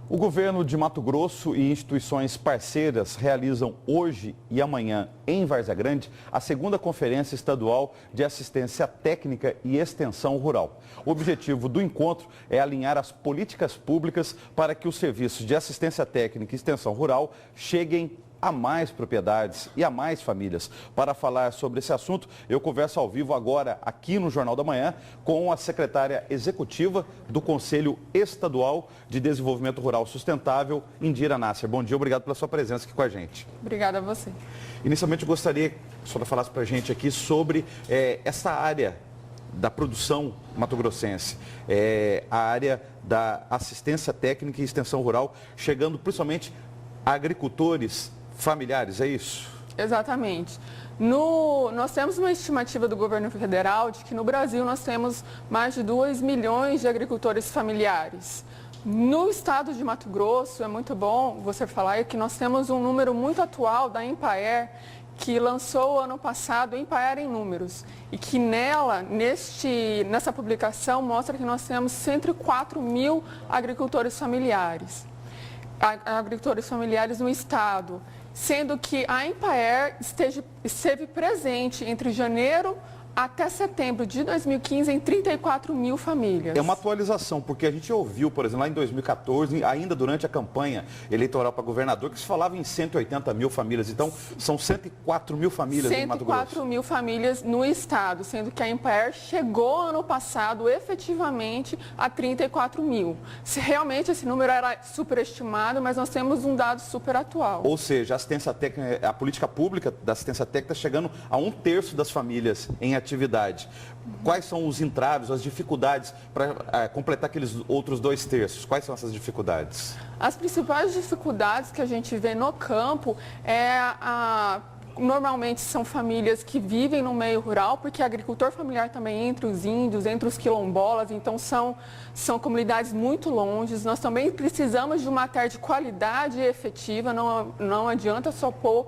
O governo de Mato Grosso e instituições parceiras realizam hoje e amanhã, em Várzea Grande, a segunda Conferência Estadual de Assistência Técnica e Extensão Rural. O objetivo do encontro é alinhar as políticas públicas para que os serviços de assistência técnica e extensão rural cheguem a mais propriedades e a mais famílias. Para falar sobre esse assunto, eu converso ao vivo agora aqui no Jornal da Manhã com a secretária executiva do Conselho Estadual de Desenvolvimento Rural Sustentável, Indira Nasser. Bom dia, obrigado pela sua presença aqui com a gente. Obrigada a você. Inicialmente, eu gostaria que a senhora falasse para a gente aqui sobre essa área da produção mato-grossense, a área da assistência técnica e extensão rural, chegando principalmente a agricultores familiares, é isso? Exatamente. Nós temos uma estimativa do governo federal de que no Brasil nós temos mais de 2 milhões de agricultores familiares. No estado de Mato Grosso, é muito bom você falar que nós temos um número muito atual da Empaer, que lançou ano passado Empaer em Números, e que nessa publicação mostra que nós temos 104 mil agricultores familiares no estado, sendo que a Empaer esteve presente entre janeiro até setembro de 2015 em 34 mil famílias. É uma atualização, porque a gente ouviu, por exemplo, lá em 2014, ainda durante a campanha eleitoral para governador, que se falava em 180 mil famílias. Então, são 104 mil famílias em Mato Grosso. 104 mil famílias no estado, sendo que a Empaer chegou ano passado efetivamente a 34 mil. Se realmente esse número era superestimado, mas nós temos um dado super atual. Ou seja, a assistência técnica, a política pública da assistência técnica está chegando a 1/3 das famílias em atividade. Quais são os entraves, as dificuldades para completar aqueles outros 2/3? Quais são essas dificuldades? As principais dificuldades que a gente vê no campo normalmente são famílias que vivem no meio rural, porque agricultor familiar também entre os índios, entre os quilombolas, então são comunidades muito longes. Nós também precisamos de uma terra de qualidade e efetiva, não adianta só pôr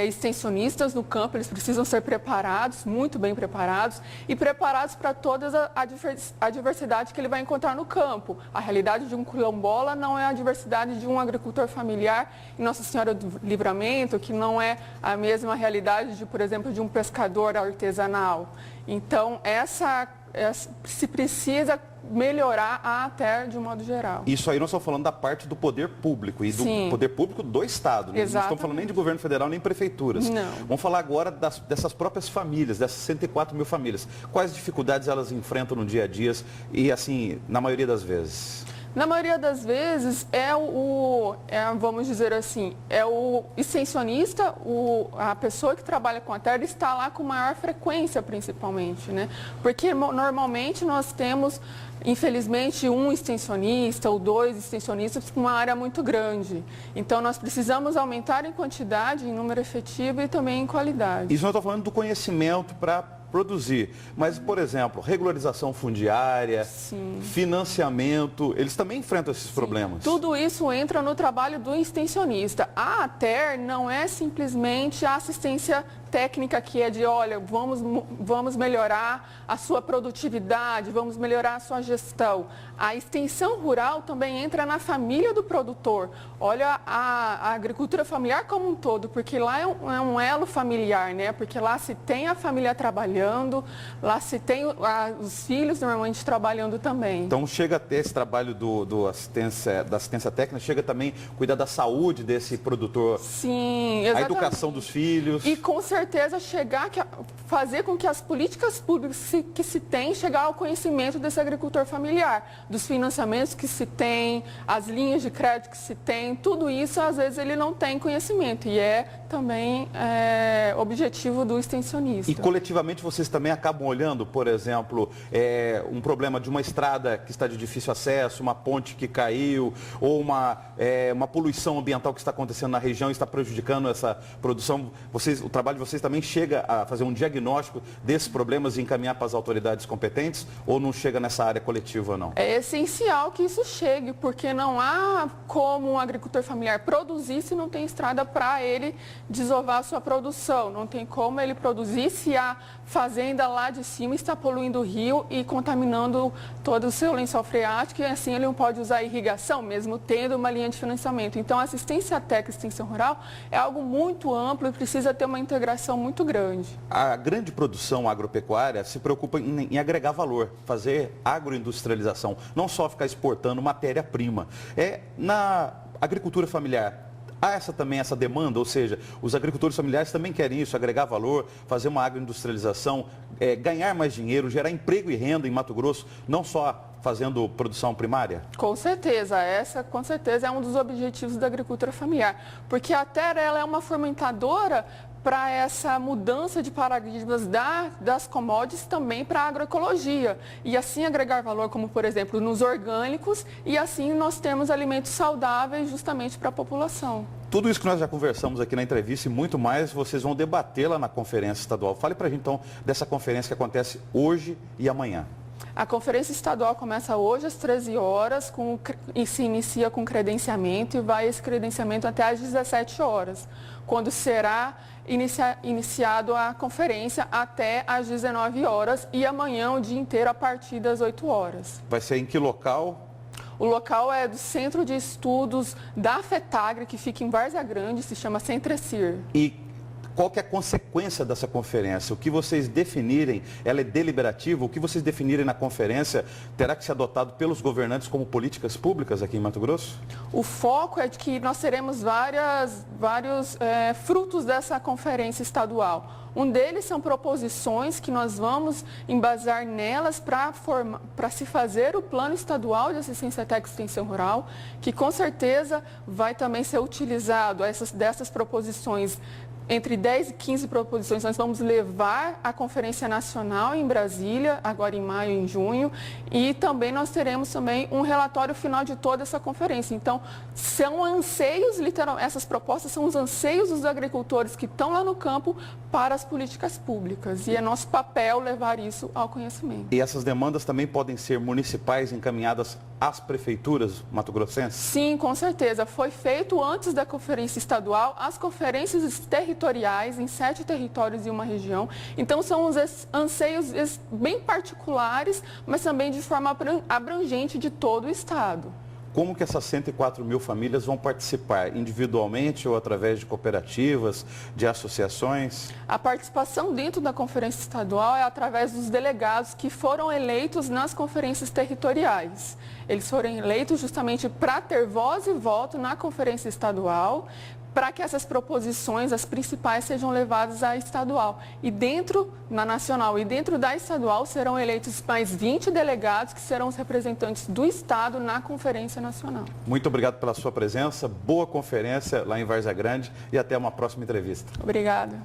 extensionistas no campo, eles precisam ser preparados, muito bem preparados, e preparados para toda a diversidade que ele vai encontrar no campo. A realidade de um quilombola não é a diversidade de um agricultor familiar em Nossa Senhora do Livramento, que não é a mesma realidade de, por exemplo, de um pescador artesanal. Então, se precisa melhorar a ATER de um modo geral. Isso aí nós estamos falando da parte do poder público e do poder público do Estado. Né? Não estamos falando nem de governo federal, nem prefeituras. Não. Vamos falar agora dessas próprias famílias, dessas 104 mil famílias. Quais dificuldades elas enfrentam no dia a dia e, assim, na maioria das vezes? Na maioria das vezes vamos dizer assim, é o extensionista, a pessoa que trabalha com a terra está lá com maior frequência principalmente, né? Porque normalmente nós temos, infelizmente, um extensionista ou 2 extensionistas com uma área muito grande. Então nós precisamos aumentar em quantidade, em número efetivo e também em qualidade. Isso nós estamos falando do conhecimento para produzir. Mas, por exemplo, regularização fundiária, financiamento, eles também enfrentam esses problemas. Tudo isso entra no trabalho do extensionista. A ATER não é simplesmente a assistência técnica que é de, olha, vamos melhorar a sua produtividade, vamos melhorar a sua gestão. A extensão rural também entra na família do produtor. Olha a agricultura familiar como um todo, porque lá é um elo familiar, né? Porque lá se tem a família trabalhando, lá se tem os filhos normalmente trabalhando também. Então chega até esse trabalho da assistência técnica, chega também cuidar da saúde desse produtor. Sim, exatamente. A educação dos filhos. E com certeza fazer com que as políticas públicas que se tem chegar ao conhecimento desse agricultor familiar, dos financiamentos que se tem, as linhas de crédito que se tem, tudo isso às vezes ele não tem conhecimento e é também objetivo do extensionista. E coletivamente vocês também acabam olhando, por exemplo, um problema de uma estrada que está de difícil acesso, uma ponte que caiu, ou uma poluição ambiental que está acontecendo na região e está prejudicando essa produção. O trabalho de vocês vocês também chegam a fazer um diagnóstico desses problemas e encaminhar para as autoridades competentes ou não chega nessa área coletiva, não? É essencial que isso chegue, porque não há como um agricultor familiar produzir se não tem estrada para ele desovar a sua produção. Não tem como ele produzir se a fazenda lá de cima está poluindo o rio e contaminando todo o seu lençol freático, e assim ele não pode usar irrigação, mesmo tendo uma linha de financiamento. Então, a assistência técnica e extensão rural é algo muito amplo e precisa ter uma integração muito grande. A grande produção agropecuária se preocupa em agregar valor, fazer agroindustrialização, não só ficar exportando matéria-prima. Na agricultura familiar, há essa demanda, ou seja, os agricultores familiares também querem isso, agregar valor, fazer uma agroindustrialização, ganhar mais dinheiro, gerar emprego e renda em Mato Grosso, não só fazendo produção primária? Com certeza, essa com certeza é um dos objetivos da agricultura familiar, porque a terra ela é uma fomentadora para essa mudança de paradigmas das commodities também para a agroecologia. E assim agregar valor, como por exemplo nos orgânicos, e assim nós temos alimentos saudáveis justamente para a população. Tudo isso que nós já conversamos aqui na entrevista e muito mais, vocês vão debater lá na conferência estadual. Fale para a gente então dessa conferência que acontece hoje e amanhã. A conferência estadual começa hoje às 13 horas, e se inicia com credenciamento e vai esse credenciamento até às 17 horas, quando será iniciado a conferência até às 19 horas e amanhã o dia inteiro a partir das 8 horas. Vai ser em que local? O local é do Centro de Estudos da FETAGRE, que fica em Várzea Grande, se chama Centrecir. E qual que é a consequência dessa conferência? O que vocês definirem, ela é deliberativa, o que vocês definirem na conferência terá que ser adotado pelos governantes como políticas públicas aqui em Mato Grosso? O foco é de que nós teremos vários frutos dessa conferência estadual. Um deles são proposições que nós vamos embasar nelas para se fazer o plano estadual de assistência técnica e extensão rural, que com certeza vai também ser utilizado dessas proposições. Entre 10 e 15 proposições nós vamos levar à Conferência Nacional em Brasília, agora em maio e em junho, e também nós teremos também um relatório final de toda essa conferência. Então, são anseios, literalmente, essas propostas são os anseios dos agricultores que estão lá no campo para as políticas públicas, e é nosso papel levar isso ao conhecimento. E essas demandas também podem ser municipais encaminhadas às prefeituras mato-grossenses? Sim, com certeza. Foi feito antes da conferência estadual, as conferências territoriais em 7 territórios e uma região. Então, são os anseios bem particulares, mas também de forma abrangente de todo o estado. Como que essas 104 mil famílias vão participar, individualmente ou através de cooperativas, de associações? A participação dentro da conferência estadual é através dos delegados que foram eleitos nas conferências territoriais. Eles foram eleitos justamente para ter voz e voto na conferência estadual, para que essas proposições, as principais, sejam levadas à estadual. E na nacional e dentro da estadual serão eleitos mais 20 delegados que serão os representantes do estado na conferência nacional. Muito obrigado pela sua presença, boa conferência lá em Várzea Grande e até uma próxima entrevista. Obrigada.